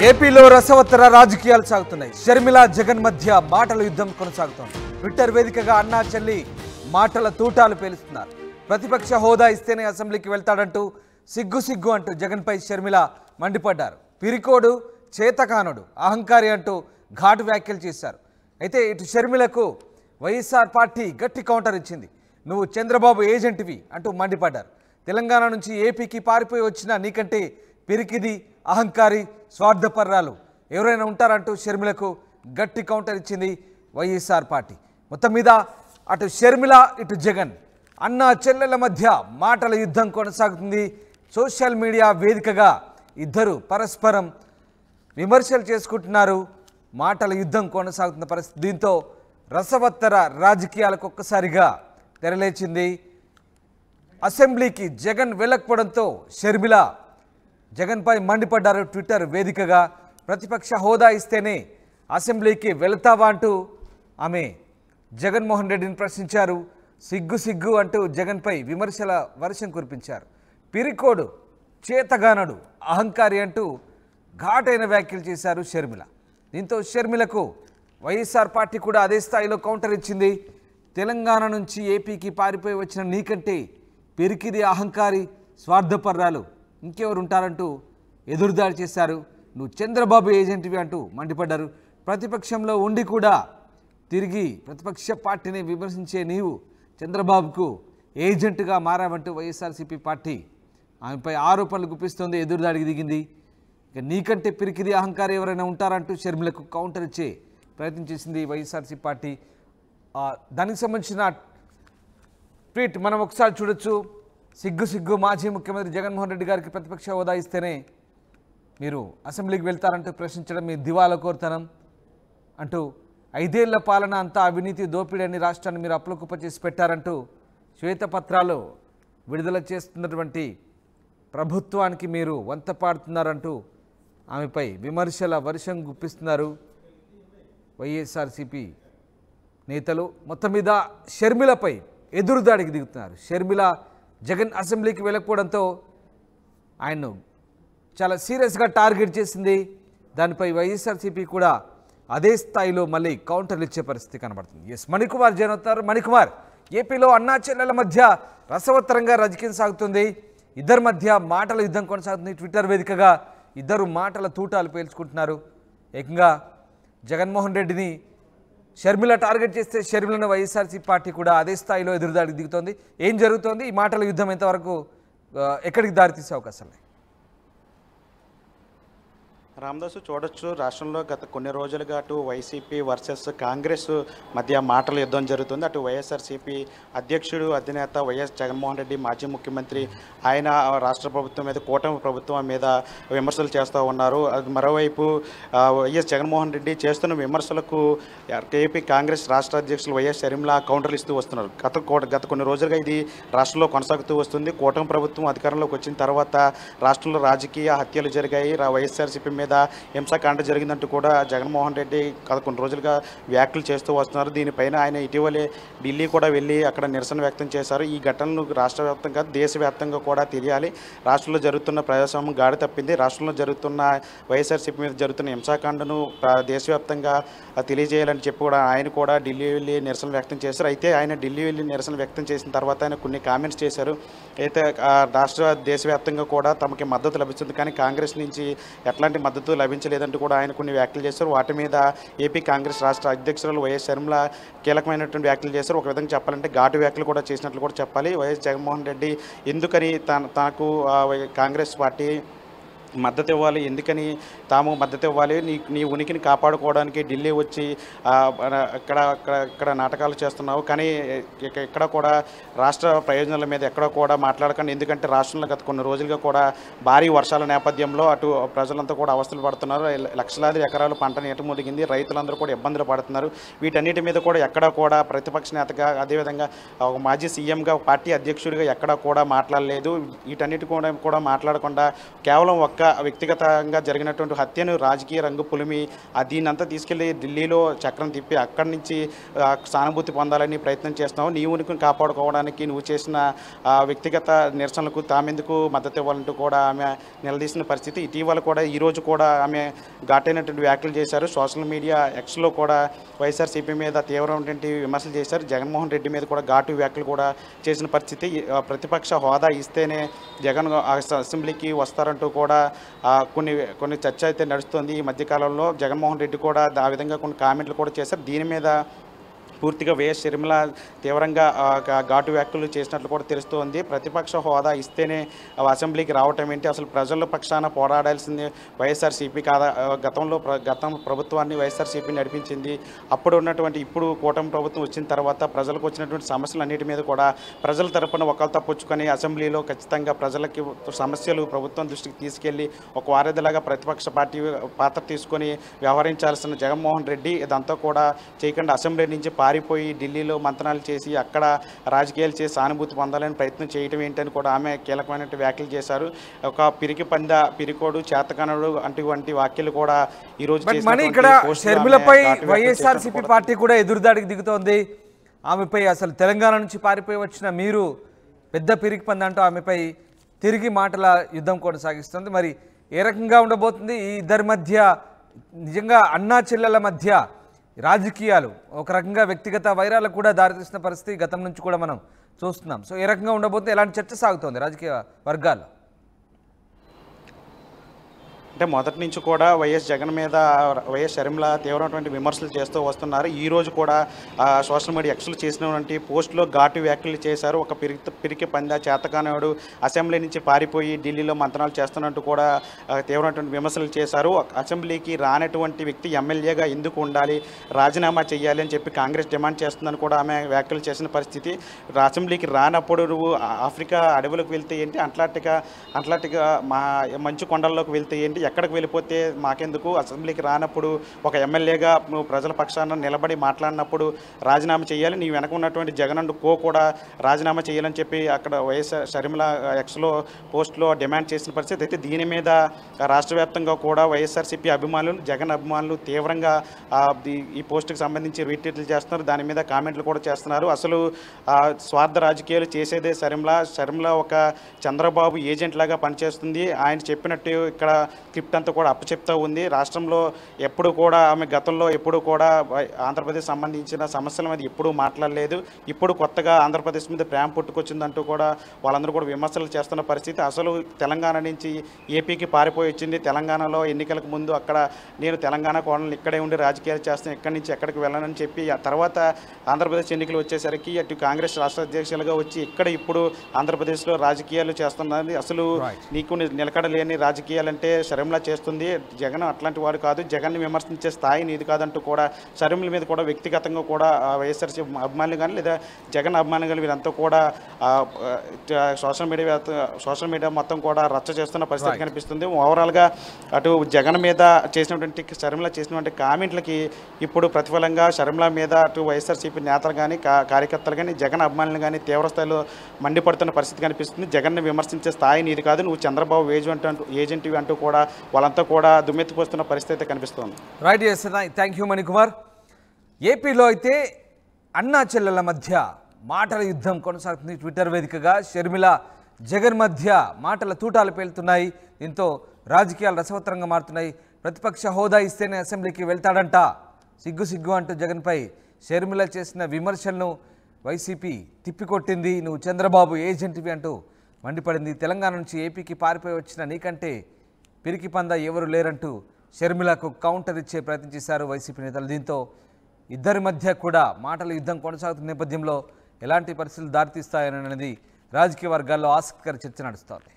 ఏపీలో రసవత్తర రాజకీయాలు సాగుతున్నాయి. షర్మిల జగన్ మధ్య మాటల యుద్ధం కొనసాగుతోంది. ట్విట్టర్ వేదికగా అన్నా చెల్లి మాటల తూటాలు పేలుస్తున్నారు. ప్రతిపక్ష హోదా ఇస్తేనే అసెంబ్లీకి వెళ్తాడంటూ సిగ్గు అంటూ జగన్పై షర్మిల మండిపడ్డారు. పిరికోడు, చేతకానుడు, అహంకారి అంటూ ఘాటు వ్యాఖ్యలు చేశారు. అయితే ఇటు షర్మిలకు వైఎస్ఆర్ పార్టీ గట్టి కౌంటర్ ఇచ్చింది. నువ్వు చంద్రబాబు ఏజెంట్వి అంటూ మండిపడ్డారు. తెలంగాణ నుంచి ఏపీకి పారిపోయి వచ్చిన నీకంటే పిరికిది, అహంకారి, స్వార్థపర్రాలు ఎవరైనా ఉంటారంటూ షర్మిలకు గట్టి కౌంటర్ ఇచ్చింది వైఎస్ఆర్ పార్టీ. మొత్తం మీద అటు షర్మిల ఇటు జగన్ అన్న చెల్లెల మధ్య మాటల యుద్ధం కొనసాగుతుంది. సోషల్ మీడియా వేదికగా ఇద్దరు పరస్పరం విమర్శలు చేసుకుంటున్నారు. మాటల యుద్ధం కొనసాగుతున్న పరిస్థితి. దీంతో రసవత్తర రాజకీయాలకు ఒక్కసారిగా తెరలేచింది. అసెంబ్లీకి జగన్ వెళ్ళకపోవడంతో షర్మిల జగన్పై మండిపడ్డారు. ట్విట్టర్ వేదికగా ప్రతిపక్ష హోదా ఇస్తేనే అసెంబ్లీకి వెళతావా అంటూ ఆమె జగన్మోహన్ రెడ్డిని ప్రశ్నించారు. సిగ్గు అంటూ జగన్పై విమర్శల వర్షం కురిపించారు. పిరికోడు, చేతగానడు, అహంకారి అంటూ ఘాటైన వ్యాఖ్యలు చేశారు షర్మిల. దీంతో షర్మిలకు వైఎస్ఆర్ పార్టీ కూడా అదే స్థాయిలో కౌంటర్ ఇచ్చింది. తెలంగాణ నుంచి ఏపీకి పారిపోయి వచ్చిన నీకంటే పిరికిది, అహంకారి, స్వార్థపర్రాలు ఇంకెవరు ఉంటారంటూ ఎదురుదాడి చేశారు. నువ్వు చంద్రబాబు ఏజెంట్వి అంటూ మండిపడ్డారు. ప్రతిపక్షంలో ఉండి కూడా తిరిగి ప్రతిపక్ష పార్టీని విమర్శించే నీవు చంద్రబాబుకు ఏజెంట్గా మారావంటూ వైఎస్ఆర్సీపీ పార్టీ ఆమెపై ఆరోపణలు గుప్పిస్తోంది. ఎదురుదాడికి దిగింది. ఇక నీకంటే పిరికిది, అహంకారి ఎవరైనా ఉంటారంటూ షర్మిలకు కౌంటర్ ఇచ్చే ప్రయత్నం చేసింది వైఎస్ఆర్సీపీ పార్టీ. దానికి సంబంధించిన ట్వీట్ మనం ఒకసారి చూడొచ్చు. సిగ్గు మాజీ ముఖ్యమంత్రి జగన్మోహన్ రెడ్డి గారికి ప్రతిపక్ష హోదా ఇస్తేనే మీరు అసెంబ్లీకి వెళ్తారంటూ ప్రశ్నించడం మీ దివాలా కోరుతనం అంటూ 5 ఏళ్ల పాలన అంతా అవినీతి, దోపిడీ అని రాష్ట్రాన్ని మీరు అప్పులకుప్ప చేసి పెట్టారంటూ శ్వేతపత్రాలు విడుదల చేస్తున్నటువంటి ప్రభుత్వానికి మీరు వంత పాడుతున్నారంటూ ఆమెపై విమర్శల వర్షం గుప్పిస్తున్నారు వైఎస్ఆర్సీపీ నేతలు. మొత్తం మీద షర్మిలపై ఎదురుదాడికి దిగుతున్నారు. షర్మిల జగన్ అసెంబ్లీకి వెళ్ళకపోవడంతో ఆయన్ను చాలా సీరియస్గా టార్గెట్ చేసింది. దానిపై వైఎస్ఆర్సీపీ కూడా అదే స్థాయిలో మళ్ళీ కౌంటర్లు ఇచ్చే పరిస్థితి కనబడుతుంది. ఎస్, మణికుమార్ జైన్ అవుతారు. మణికుమార్, ఏపీలో అన్నా చెల్లెల మధ్య రసవత్తరంగా రాజకీయం సాగుతుంది. ఇద్దరి మధ్య మాటల యుద్ధం కొనసాగుతుంది. ట్విట్టర్ వేదికగా ఇద్దరు మాటల తూటాలు పేల్చుకుంటున్నారు. ఏకంగా జగన్మోహన్ రెడ్డిని షర్మిల టార్గెట్ చేస్తే షర్మిలను వైఎస్ఆర్సీపీ పార్టీ కూడా అదే స్థాయిలో ఎదురుదాడికి దిగుతోంది. ఏం జరుగుతోంది? ఈ మాటల యుద్ధం ఎంతవరకు ఎక్కడికి దారితీసే అవకాశాలు? రామదాసు, చూడొచ్చు రాష్ట్రంలో గత కొన్ని రోజులుగా అటు వైసీపీ వర్సెస్ కాంగ్రెస్ మధ్య మాటల యుద్ధం జరుగుతుంది. అటు వైఎస్ఆర్సీపీ అధ్యక్షుడు, అధినేత వైఎస్ జగన్మోహన్ రెడ్డి, మాజీ ముఖ్యమంత్రి, ఆయన రాష్ట్ర ప్రభుత్వం మీద, కూటమి ప్రభుత్వం మీద విమర్శలు చేస్తూ ఉన్నారు. మరోవైపు వైఎస్ జగన్మోహన్ రెడ్డి చేస్తున్న విమర్శలకు ఏపీ కాంగ్రెస్ రాష్ట్ర అధ్యక్షులు వైఎస్ షర్మిల కౌంటర్లు ఇస్తూ వస్తున్నారు. గత కొన్ని రోజులుగా ఇది రాష్ట్రంలో కొనసాగుతూ వస్తుంది. కూటమి ప్రభుత్వం అధికారంలోకి వచ్చిన తర్వాత రాష్ట్రంలో రాజకీయ హత్యలు జరిగాయి. వైఎస్ఆర్సీపీ మీద హింసాకాండ జరిగిందంటూ కూడా జగన్మోహన్ రెడ్డి కొన్ని రోజులుగా వ్యాఖ్యలు చేస్తూ వస్తున్నారు. దీనిపైన ఆయన ఇటీవలే ఢిల్లీ కూడా వెళ్ళి అక్కడ నిరసన వ్యక్తం చేశారు. ఈ ఘటనలు రాష్ట్ర వ్యాప్తంగా, దేశవ్యాప్తంగా కూడా తెలియాలి. రాష్ట్రంలో జరుగుతున్న ప్రజాస్వామ్యం గాడి తప్పింది. రాష్ట్రంలో జరుగుతున్న వైఎస్ఆర్సీపీ మీద జరుగుతున్న హింసాకాండను దేశవ్యాప్తంగా తెలియజేయాలని చెప్పి కూడా ఆయన కూడా ఢిల్లీ వెళ్ళి నిరసన వ్యక్తం చేశారు. అయితే ఆయన ఢిల్లీ వెళ్ళి నిరసన వ్యక్తం చేసిన తర్వాత ఆయన కొన్ని కామెంట్స్ చేశారు. అయితే దేశవ్యాప్తంగా కూడా తమకి మద్దతు లభిస్తుంది, కానీ కాంగ్రెస్ నుంచి ఎట్లాంటి మద్దతు లభించలేదంటూ కూడా ఆయన కొన్ని వ్యాఖ్యలు చేశారు. వాటి మీద ఏపీ కాంగ్రెస్ రాష్ట్ర అధ్యక్షురాలు వైఎస్ షర్మిల కీలకమైనటువంటి వ్యాఖ్యలు చేశారు. ఒక విధంగా చెప్పాలంటే ఘాటు వ్యాఖ్యలు కూడా చేసినట్లు కూడా చెప్పాలి. వైఎస్ జగన్మోహన్ రెడ్డి ఎందుకని తనకు కాంగ్రెస్ పార్టీ మద్దతు ఇవ్వాలి, తాము మద్దతు ఇవ్వాలి, నీ ఉనికిని కాపాడుకోవడానికి ఢిల్లీ వచ్చి ఇక్కడ నాటకాలు చేస్తున్నావు, కానీ ఎక్కడ కూడా రాష్ట్ర ప్రయోజనాల మీద ఎక్కడ కూడా మాట్లాడకండి. ఎందుకంటే రాష్ట్రంలో గత కొన్ని రోజులుగా కూడా భారీ వర్షాల నేపథ్యంలో అటు ప్రజలంతా కూడా అవస్థలు పడుతున్నారు. లక్షలాది ఎకరాలు పంట నీట మునిగింది. రైతులందరూ కూడా ఇబ్బందులు పడుతున్నారు. వీటన్నిటి మీద కూడా ఎక్కడ కూడా ప్రతిపక్ష నేతగా, అదేవిధంగా ఒక మాజీ సీఎంగా, పార్టీ అధ్యక్షుడిగా ఎక్కడా కూడా మాట్లాడలేదు. వీటన్నిటి కూడా మాట్లాడకుండా కేవలం ఒక్క ఒక వ్యక్తిగతంగా జరిగినటువంటి హత్యను రాజకీయ రంగు పులిమి దీన్నంతా తీసుకెళ్లి ఢిల్లీలో చక్రం తిప్పి అక్కడి నుంచి సానుభూతి పొందాలని ప్రయత్నం చేస్తున్నావు. నీ ఉనికిని కాపాడుకోవడానికి నువ్వు చేసిన వ్యక్తిగత నిరసనలకు తామెందుకు మద్దతు ఇవ్వాలంటూ కూడా ఆమె నిలదీసిన పరిస్థితి. ఇటీవల కూడా ఈరోజు కూడా ఆమె ఘాటైనటువంటి వ్యాఖ్యలు చేశారు. సోషల్ మీడియా ఎక్స్లో కూడా వైఎస్ఆర్సీపీ మీద తీవ్రమైనటువంటి విమర్శలు చేశారు. జగన్మోహన్ రెడ్డి మీద కూడా ఘాటు వ్యాఖ్యలు కూడా చేసిన పరిస్థితి. ప్రతిపక్ష హోదా ఇస్తేనే జగన్ అసెంబ్లీకి వస్తారంటూ కూడా కొన్ని చర్చ అయితే నడుస్తుంది. ఈ మధ్యకాలంలో జగన్మోహన్ రెడ్డి కూడా ఆ విధంగా కొన్ని కామెంట్లు కూడా చేశారు. దీని మీద పూర్తిగా వైఎస్ షర్మిల తీవ్రంగా ఘాటు వ్యాఖ్యలు చేసినట్లు కూడా తెలుస్తోంది. ప్రతిపక్ష హోదా ఇస్తేనే అసెంబ్లీకి రావటం ఏంటి, అసలు ప్రజల పక్షాన పోరాడాల్సింది వైఎస్ఆర్సీపీ కాదా, గతం ప్రభుత్వాన్ని వైఎస్ఆర్సీపీ నడిపించింది. అప్పుడు ఉన్నటువంటి ఇప్పుడు కూటమి ప్రభుత్వం వచ్చిన తర్వాత ప్రజలకు వచ్చినటువంటి సమస్యలన్నిటి మీద కూడా ప్రజల తరపున ఒకళ్ళు తప్పుచ్చుకొని అసెంబ్లీలో ఖచ్చితంగా ప్రజలకి సమస్యలు ప్రభుత్వం దృష్టికి తీసుకెళ్లి ఒక వారధిలాగా ప్రతిపక్ష పార్టీ పాత్ర తీసుకొని వ్యవహరించాల్సిన జగన్మోహన్ రెడ్డి ఇదంతా కూడా చేయకుండా అసెంబ్లీ నుంచి పారిపోయి ఢిల్లీలో మంతనాలు చేసి అక్కడ రాజకీయాలు చేసి సానుభూతి పొందాలని ప్రయత్నం చేయటం ఏంటని కూడా ఆమె కీలకమైన వ్యాఖ్యలు చేశారు. ఒక పిరికోడు చేతకనుడు అటువంటి వ్యాఖ్యలు కూడా ఈరోజు ఇక్కడ షర్మిలపై వైఎస్ఆర్సీపీ పార్టీ కూడా ఎదురుదాడికి దిగుతోంది. ఆమెపై అసలు తెలంగాణ నుంచి పారిపోయి వచ్చిన మీరు పెద్ద పిరికి పంద అంటూ ఆమెపై తిరిగి మాటల యుద్ధం కొనసాగిస్తుంది. మరి ఏ రకంగా ఉండబోతుంది ఈ ఇద్దరి మధ్య? నిజంగా అన్నా చెల్లెల మధ్య రాజకీయాలు ఒక రకంగా వ్యక్తిగత వైరాలకు కూడా దారితీసిన పరిస్థితి గతం నుంచి కూడా మనం చూస్తున్నాం. సో ఏ రకంగా ఉండబోతుంది, ఎలాంటి చర్చ సాగుతోంది రాజకీయ వర్గాల్లో? అంటే మొదటి నుంచి కూడా వైఎస్ జగన్ మీద వైఎస్ షర్మిల తీవ్రమైనటువంటి విమర్శలు చేస్తూ వస్తున్నారు. ఈరోజు కూడా సోషల్ మీడియా ఎక్స్లు చేసినటువంటి పోస్టులో ఘాటు వ్యాఖ్యలు చేశారు. ఒక పిరికి పంద చేతకానవాడు అసెంబ్లీ నుంచి పారిపోయి ఢిల్లీలో మంతనాలు చేస్తున్నట్టు కూడా తీవ్రమైనటువంటి విమర్శలు చేశారు. అసెంబ్లీకి రానటువంటి వ్యక్తి ఎమ్మెల్యేగా ఎందుకు ఉండాలి, రాజీనామా చేయాలి అని చెప్పి కాంగ్రెస్ డిమాండ్ చేస్తుందని కూడా ఆమె వ్యాఖ్యలు చేసిన పరిస్థితి. అసెంబ్లీకి రానప్పుడు నువ్వు ఆఫ్రికా అడవులకు వెళ్తే ఏంటి, అట్లాంటిగా మంచు కొండల్లోకి వెళ్తే ఏంటి, ఎక్కడికి వెళ్ళిపోతే మాకెందుకు, అసెంబ్లీకి రానప్పుడు ఒక ఎమ్మెల్యేగా నువ్వు ప్రజల పక్షాన నిలబడి మాట్లాడినప్పుడు రాజీనామా చేయాలి, నీ వెనక ఉన్నటువంటి జగన్ అండ్ కో కూడా రాజీనామా చేయాలని చెప్పి అక్కడ వైఎస్ షర్మిల ఎక్స్లో పోస్ట్లో డిమాండ్ చేసిన పరిస్థితి. అయితే దీని మీద రాష్ట్ర వ్యాప్తంగా కూడా వైఎస్ఆర్సీపీ అభిమానులు జగన్ అభిమానులు తీవ్రంగా ఈ పోస్టుకి సంబంధించి రీట్వీట్లు చేస్తున్నారు. దాని మీద కామెంట్లు కూడా చేస్తున్నారు. అసలు స్వార్థ రాజకీయాలు చేసేదే షర్మిల ఒక చంద్రబాబు ఏజెంట్ లాగా పనిచేస్తుంది. ఆయన చెప్పినట్టు ఇక్కడ స్క్రిప్ట్ అంతా కూడా అప్పచెప్తూ ఉంది. రాష్ట్రంలో ఎప్పుడు కూడా ఆమె గతంలో ఎప్పుడు కూడా ఆంధ్రప్రదేశ్ సంబంధించిన సమస్యల మీద ఎప్పుడూ మాట్లాడలేదు. ఇప్పుడు కొత్తగా ఆంధ్రప్రదేశ్ మీద ప్రేమ పుట్టుకొచ్చిందంటూ కూడా వాళ్ళందరూ కూడా విమర్శలు చేస్తున్న పరిస్థితి. అసలు తెలంగాణ నుంచి ఏపీకి పారిపోయి వచ్చింది. తెలంగాణలో ఎన్నికలకు ముందు అక్కడ నేను తెలంగాణ కోణంలో ఇక్కడే ఉండి రాజకీయాలు చేస్తాను, ఇక్కడి నుంచి ఎక్కడికి వెళ్ళనని చెప్పి ఆ తర్వాత ఆంధ్రప్రదేశ్ ఎన్నికలు వచ్చేసరికి అటు కాంగ్రెస్ రాష్ట్ర అధ్యక్షులుగా వచ్చి ఇక్కడ ఇప్పుడు ఆంధ్రప్రదేశ్లో రాజకీయాలు చేస్తున్నది. అసలు నీకు నిలకడలేని రాజకీయాలంటే షర్మిల చేస్తుంది. జగన్ అట్లాంటి వాడు కాదు, జగన్ని విమర్శించే స్థాయి నీది కాదంటూ కూడా షర్మిల మీద కూడా వ్యక్తిగతంగా కూడా వైఎస్ఆర్సీ అభిమానులు కానీ లేదా జగన్ అభిమానులు కానీ వీరంతా కూడా సోషల్ మీడియా మొత్తం కూడా రచ్చ చేస్తున్న పరిస్థితి కనిపిస్తుంది. ఓవరాల్గా అటు జగన్ మీద చేసినటువంటి షర్మిల చేసినటువంటి కామెంట్లకి ఇప్పుడు ప్రతిఫలంగా షర్మిల మీద అటు వైఎస్ఆర్సీపీ నేతలు కానీ కార్యకర్తలు కానీ జగన్ అభిమానులు కానీ తీవ్రస్థాయిలో మండిపడుతున్న పరిస్థితి కనిపిస్తుంది. జగన్ని విమర్శించే స్థాయి నీది కాదు, నువ్వు చంద్రబాబు ఏజెంట్ అంటూ కూడా వాళ్ళంతా కూడా దుమ్మెత్తిపోస్తున్న పరిస్థితి కనిపిస్తోంది. Right, thank you Manikumar. ఏపీలో అయితే అన్నా చెల్లెల మధ్య మాటల యుద్ధం కొనసాగుతుంది. ట్విట్టర్ వేదికగా షర్మిల జగన్ మధ్య మాటల తూటాలు పేలుతున్నాయి. దీంతో రాజకీయాలు రసవత్తరంగా మారుతున్నాయి. ప్రతిపక్ష హోదా ఇస్తేనే అసెంబ్లీకి వెళ్తాడంట, సిగ్గు అంటూ జగన్పై షర్మిల చేసిన విమర్శలను వైసీపీ తిప్పికొట్టింది. నువ్వు చంద్రబాబు ఏజెంట్వి అంటూ మండిపడింది. తెలంగాణ నుంచి ఏపీకి పారిపోయి వచ్చిన నీకంటే పిరికి పంద ఎవరు లేరంటూ షర్మిలకు కౌంటర్ ఇచ్చే ప్రయత్నం చేశారు వైసీపీ నేతలు. దీంతో ఇద్దరి మధ్య కూడా మాటల యుద్ధం కొనసాగుతున్న నేపథ్యంలో ఎలాంటి పరిస్థితులు దారితీస్తాయనేది రాజకీయ వర్గాల్లో ఆసక్తికర చర్చ నడుస్తోంది.